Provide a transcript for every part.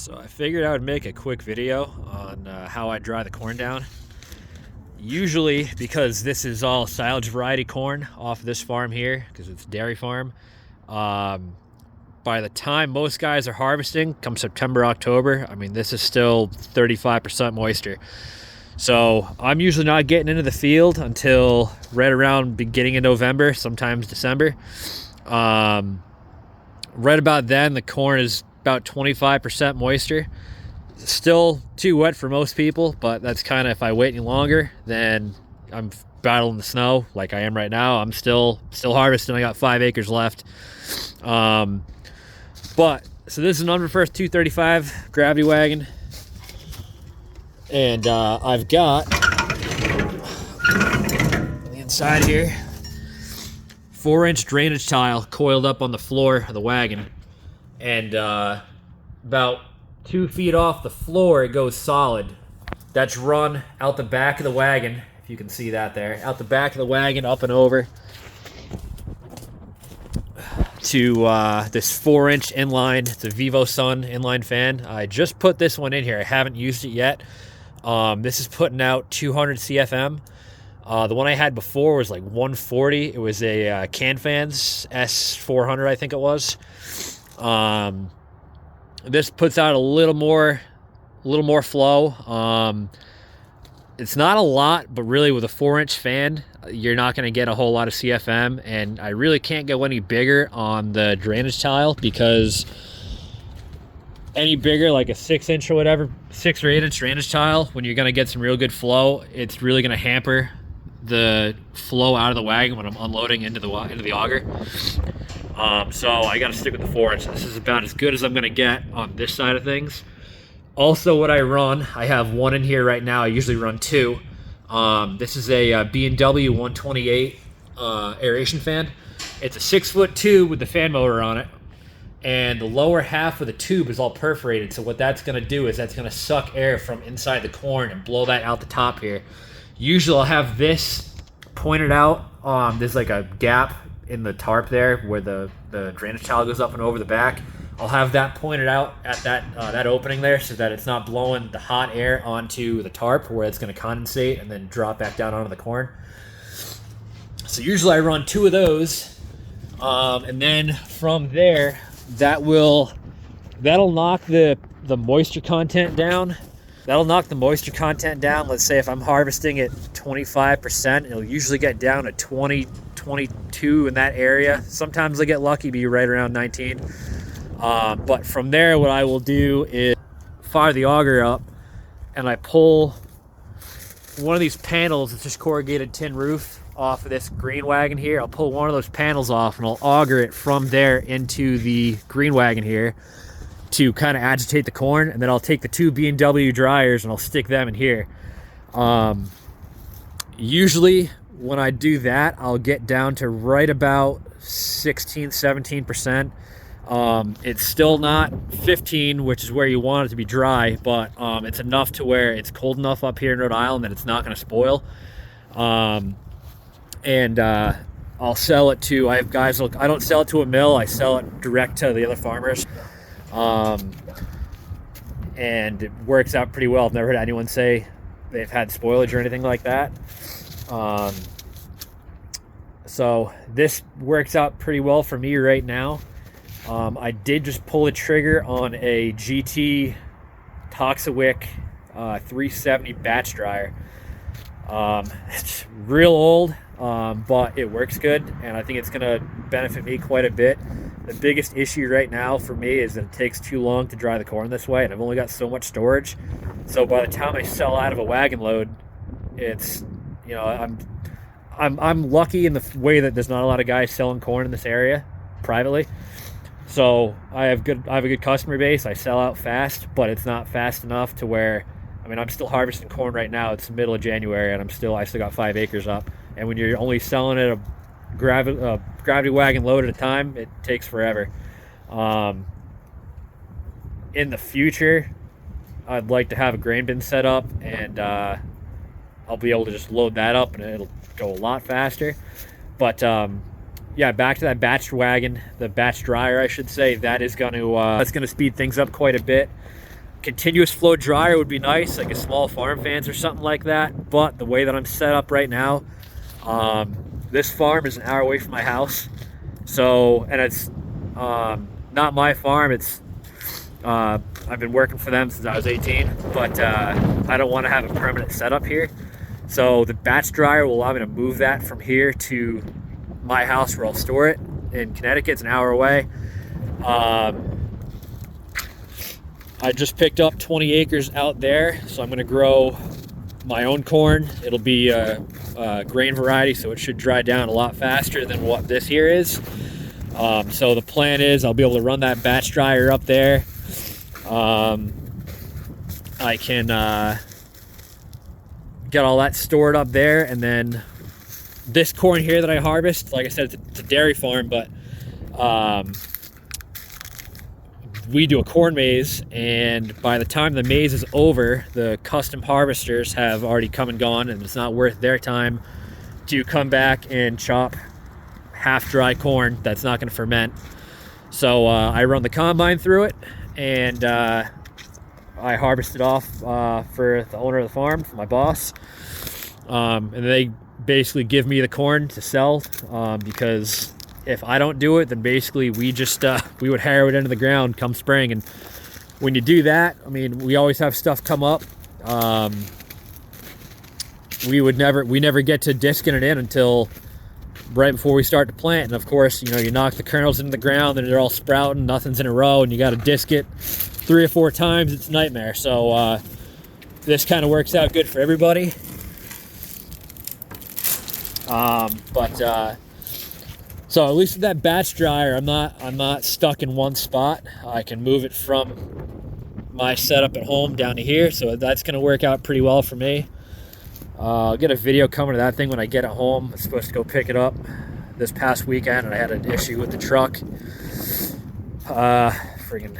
So I figured I would make a quick video on how I dry the corn down. Usually, because this is all silage variety corn off this farm here, because it's a dairy farm, by the time most guys are harvesting, come September, October, I mean, this is still 35% moisture. So I'm usually not getting into the field until right around beginning of November, sometimes December. Right about then, the corn is about 25% moisture. Still too wet for most people, but that's kind of, if I wait any longer, then I'm battling the snow like I am right now. I'm still harvesting. I got 5 acres left. So this is an November 1st 235 gravity wagon. And I've got on the inside here 4-inch drainage tile coiled up on the floor of the wagon, and about 2 feet off the floor it goes solid. That's run out the back of the wagon, if you can see that there, out the back of the wagon, up and over to this 4-inch inline. It's a VivoSun inline fan. I just put this one in here. I haven't used it yet. This is putting out 200 CFM. The one I had before was like 140. It was a CanFans S400, I think it was. This puts out a little more flow. It's not a lot, but really with a 4-inch fan, you're not going to get a whole lot of CFM, and I really can't go any bigger on the drainage tile, because any bigger, like a 6-inch or whatever, 6 or 8-inch drainage tile, when you're going to get some real good flow, it's really going to hamper the flow out of the wagon when I'm unloading into the auger. So I got to stick with the 4-inch. This is about as good as I'm going to get on this side of things. Also, what I run, I have one in here right now. I usually run 2. This is a B&W 128 aeration fan. It's a 6-foot tube with the fan motor on it, and the lower half of the tube is all perforated. So what that's going to do is that's going to suck air from inside the corn and blow that out the top here. Usually I'll have this pointed out. There's like a gap in the tarp there where the drainage tile goes up and over the back. I'll have that pointed out at that opening there, so that it's not blowing the hot air onto the tarp where it's going to condensate and then drop back down onto the corn. So usually I run 2 of those, and then from there that'll knock the moisture content down. That'll knock the moisture content down. Let's say if I'm harvesting at 25%, it'll usually get down to 20, 22 in that area. Sometimes I get lucky, be right around 19. But from there, what I will do is fire the auger up, and I pull one of these panels. It's just corrugated tin roof off of this green wagon here. I'll pull one of those panels off, and I'll auger it from there into the green wagon here to kind of agitate the corn, and then I'll take the 2 B&W dryers and I'll stick them in here. Usually when I do that, I'll get down to right about 16, 17%. It's still not 15, which is where you want it to be dry, but it's enough to where it's cold enough up here in Rhode Island that it's not going to spoil. I'll sell it to, I have guys, I don't sell it to a mill, I sell it direct to the other farmers. And it works out pretty well. I've never heard anyone say they've had spoilage or anything like that. So this works out pretty well for me right now. I did just pull the trigger on a GT Toxawick 370 batch dryer. It's real old, but it works good, and I think it's going to benefit me quite a bit. The biggest issue right now for me is that it takes too long to dry the corn this way, and I've only got so much storage. So by the time I sell out of a wagon load, it's, you know, I'm lucky in the way that there's not a lot of guys selling corn in this area privately. So I have a good customer base. I sell out fast, but it's not fast enough to where, I mean, I'm still harvesting corn right now. It's the middle of January, and I still got 5 acres up. And when you're only selling it a gravity wagon load at a time, it takes forever. In the future, I'd like to have a grain bin set up, and I'll be able to just load that up, and it'll go a lot faster. But yeah, back to that batch wagon, the batch dryer, I should say. That is going to that's going to speed things up quite a bit. continuous flow dryer would be nice, like a small farm fans or something like that. But the way that I'm set up right now, this farm is an hour away from my house. So, and it's not my farm. It's I've been working for them since I was 18, but I don't want to have a permanent setup here. So the batch dryer will allow me to move that from here to my house where I'll store it in Connecticut. It's an hour away. I just picked up 20 acres out there, so I'm going to grow my own corn. It'll be a grain variety, so it should dry down a lot faster than what this here is. So the plan is I'll be able to run that batch dryer up there. I can get all that stored up there, and then this corn here that I harvest, like I said, it's a dairy farm, but we do a corn maze, and by the time the maze is over, the custom harvesters have already come and gone, and it's not worth their time to come back and chop half dry corn that's not going to ferment. So I run the combine through it, and I harvest it off for the owner of the farm, for my boss, and they basically give me the corn to sell, because if I don't do it, then basically we just we would harrow it into the ground come spring. And when you do that, I mean, we always have stuff come up. We never get to disking it in until right before we start to plant. And of course, you know, you knock the kernels into the ground and they're all sprouting, nothing's in a row, and you got to disc it 3 or 4 times. It's a nightmare. So this kind of works out good for everybody. So at least with that batch dryer, I'm not stuck in one spot. I can move it from my setup at home down to here, so that's going to work out pretty well for me. I'll get a video coming to that thing when I get it home. I'm supposed to go pick it up this past weekend, and I had an issue with the truck. Friggin'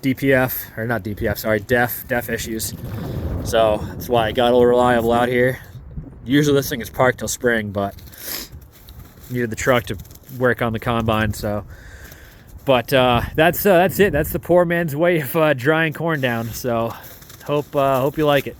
DPF, or not DPF, sorry, DEF issues. So that's why I got a little reliable out here. Usually this thing is parked till spring, but needed the truck to work on the combine. So, but that's it. That's the poor man's way of drying corn down. So hope you like it.